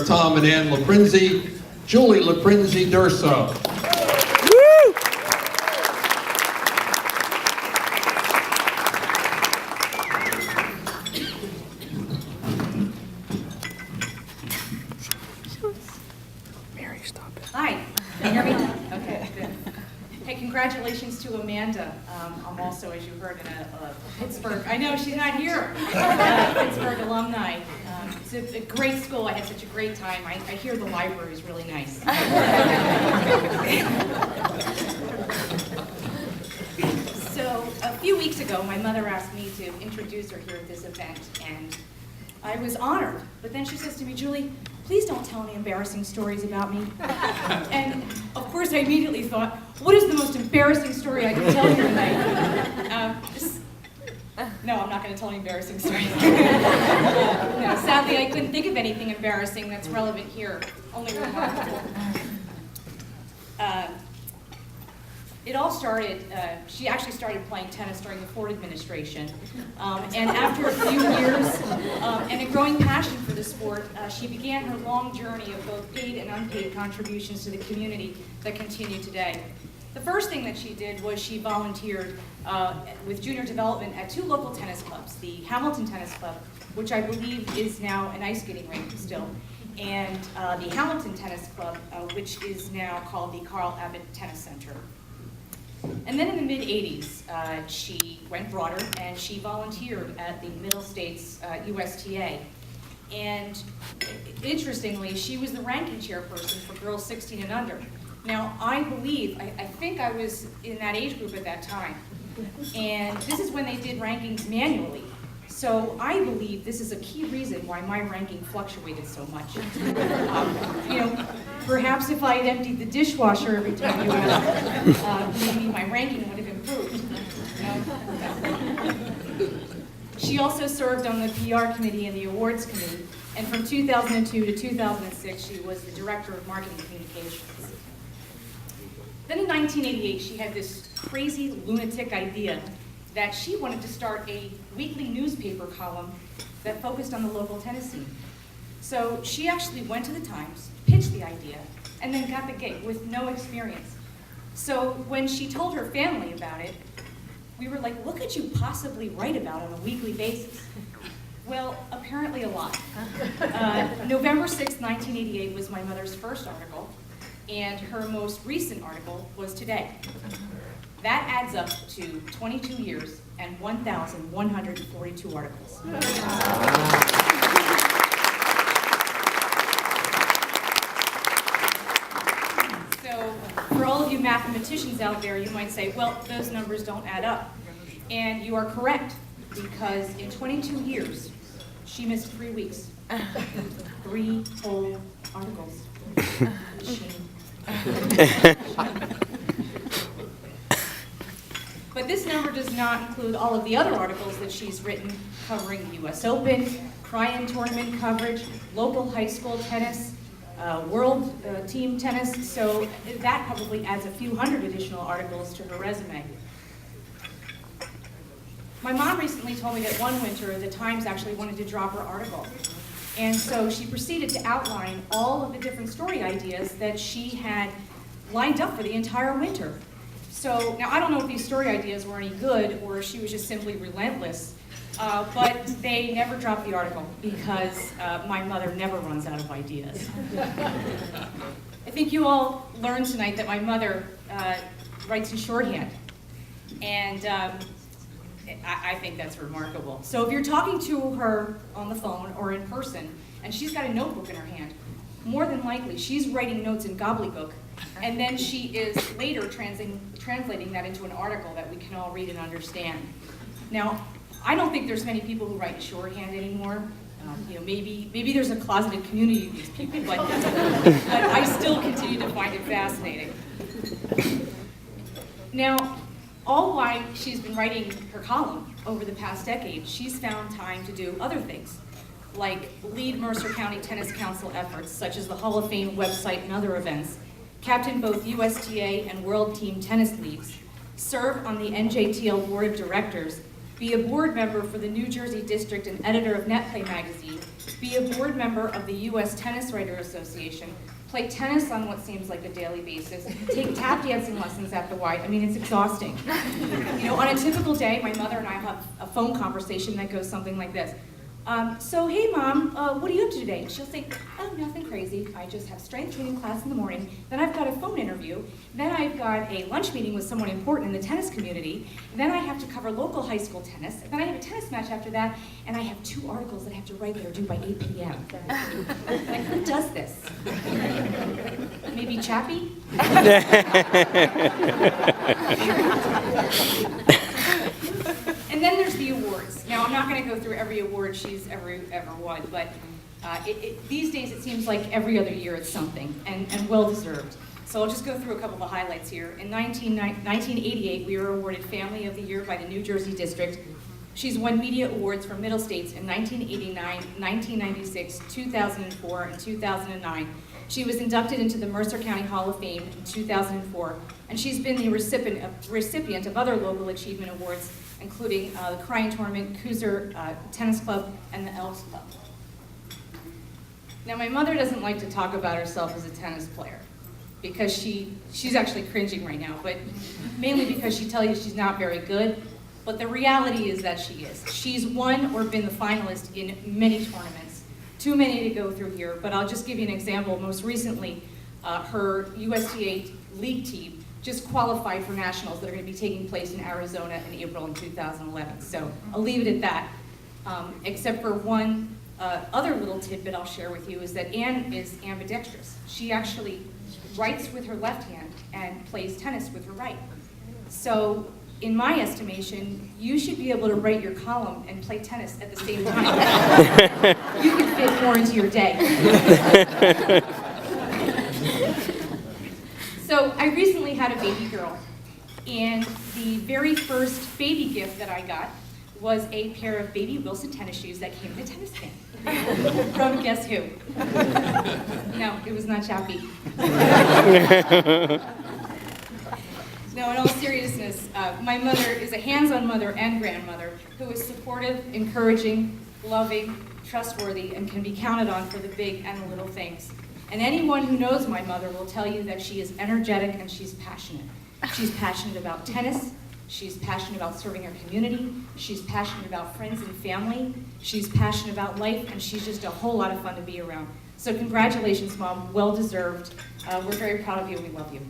Tom and Ann LoPrinzi, Julie LoPrinzi Durso. Mary, stop it. Hi, can you hear me? Okay, good. Hey, congratulations to Amanda. I'm also, as you heard, a Pittsburgh, I know she's not here, Pittsburgh alumni. It's a great school. I had such a great time. I hear the library is really nice. So a few weeks ago, my mother asked me to introduce her here at this event, and I was honored. But then she says to me, Julie, please don't tell any embarrassing stories about me. And of course, I immediately thought, what is the most embarrassing story I can tell you tonight? No, I'm not going to tell any embarrassing stories. No, sadly, I couldn't think of anything embarrassing that's relevant here. Only remarkable. It all started, she actually started playing tennis during the Ford administration. And after a few years and a growing passion for the sport, she began her long journey of both paid and unpaid contributions to the community that continue today. The first thing that she did was she volunteered with junior development at two local tennis clubs, the Hamilton Tennis Club, which I believe is now an ice skating rink still, and the Hamilton Tennis Club, which is now called the Carl Abbott Tennis Center. And then in the mid-'80s, she went broader and she volunteered at the Middle States USTA. And interestingly, she was the ranking chairperson for girls 16 and under. Now, I think I was in that age group at that time. And this is when they did rankings manually. So I believe this is a key reason why my ranking fluctuated so much. Perhaps if I had emptied the dishwasher every time you asked, maybe my ranking would have improved. She also served on the PR committee and the awards committee, and from 2002 to 2006, she was the director of marketing communications. Then in 1988, she had this crazy lunatic idea that she wanted to start a weekly newspaper column that focused on the local tennis scene. So she actually went to the Times, pitched the idea, and then got the gig with no experience. So when she told her family about it, we were like, what could you possibly write about on a weekly basis? Well, apparently a lot. November 6, 1988 was my mother's first article, and her most recent article was today. That adds up to 22 years and 1,142 articles. So for all of you mathematicians out there, you might say, well, those numbers don't add up. And you are correct, because in 22 years, she missed 3 weeks. 3 whole articles. But this number does not include all of the other articles that she's written covering the US Open, Cryan tournament coverage, local high school tennis, world team tennis, so that probably adds a few hundred additional articles to her resume. My mom recently told me that one winter the Times actually wanted to drop her article. And so she proceeded to outline all of the different story ideas that she had lined up for the entire winter. So now I don't know if these story ideas were any good or she was just simply relentless, but they never dropped the article because my mother never runs out of ideas. I think you all learned tonight that my mother writes in shorthand, and I think that's remarkable. So if you're talking to her on the phone or in person, and she's got a notebook in her hand, more than likely she's writing notes in gobbledygook, and then she is later translating that into an article that we can all read and understand. Now, I don't think there's many people who write in shorthand anymore. Maybe there's a closeted community of these people, but I still continue to find it fascinating. Now, all while she's been writing her column over the past decade, she's found time to do other things, like lead Mercer County Tennis Council efforts, such as the Hall of Fame website and other events, captain both USTA and World Team Tennis Leagues, serve on the NJTL Board of Directors, be a board member for the New Jersey District and editor of NetPlay magazine, be a board member of the U.S. Tennis Writers Association, play tennis on what seems like a daily basis, take tap dancing lessons at the Y. I mean, it's exhausting. You know, on a typical day, my mother and I have a phone conversation that goes something like this. So, hey Mom, what are you up to today? And she'll say, oh, nothing crazy. I just have strength training class in the morning. Then I've got a phone interview. Then I've got a lunch meeting with someone important in the tennis community. Then I have to cover local high school tennis. Then I have a tennis match after that. And I have 2 articles that I have to write that are due by 8 p.m. Like, who does this? Maybe Chappie? And then there's the awards. Now, I'm not going to go through every award she's ever won, but these days it seems like every other year it's something, and well-deserved. So I'll just go through a couple of the highlights here. In 1988, we were awarded Family of the Year by the New Jersey District. She's won media awards for Middle States in 1989, 1996, 2004, and 2009. She was inducted into the Mercer County Hall of Fame in 2004, and she's been the recipient of other local achievement awards, including the Crying Tournament, Cooser Tennis Club, and the Elks Club. Now, my mother doesn't like to talk about herself as a tennis player because she's actually cringing right now, but mainly because she tells you she's not very good. But the reality is that she is. She's won or been the finalist in many tournaments. Too many to go through here, but I'll just give you an example. Most recently, her USTA league team just qualified for nationals that are going to be taking place in Arizona in April in 2011. So I'll leave it at that. Except for one other little tidbit I'll share with you is that Anne is ambidextrous. She actually writes with her left hand and plays tennis with her right. So in my estimation, you should be able to write your column and play tennis at the same time. You can fit more into your day. So I recently had a baby girl, and the very first baby gift that I got was a pair of baby Wilson tennis shoes that came in a tennis can. From guess who? No, it was not Chappie. No, in all seriousness, my mother is a hands-on mother and grandmother who is supportive, encouraging, loving, trustworthy, and can be counted on for the big and the little things. And anyone who knows my mother will tell you that she is energetic and she's passionate. She's passionate about tennis, she's passionate about serving her community, she's passionate about friends and family, she's passionate about life, and she's just a whole lot of fun to be around. So congratulations, Mom, well deserved. We're very proud of you and we love you.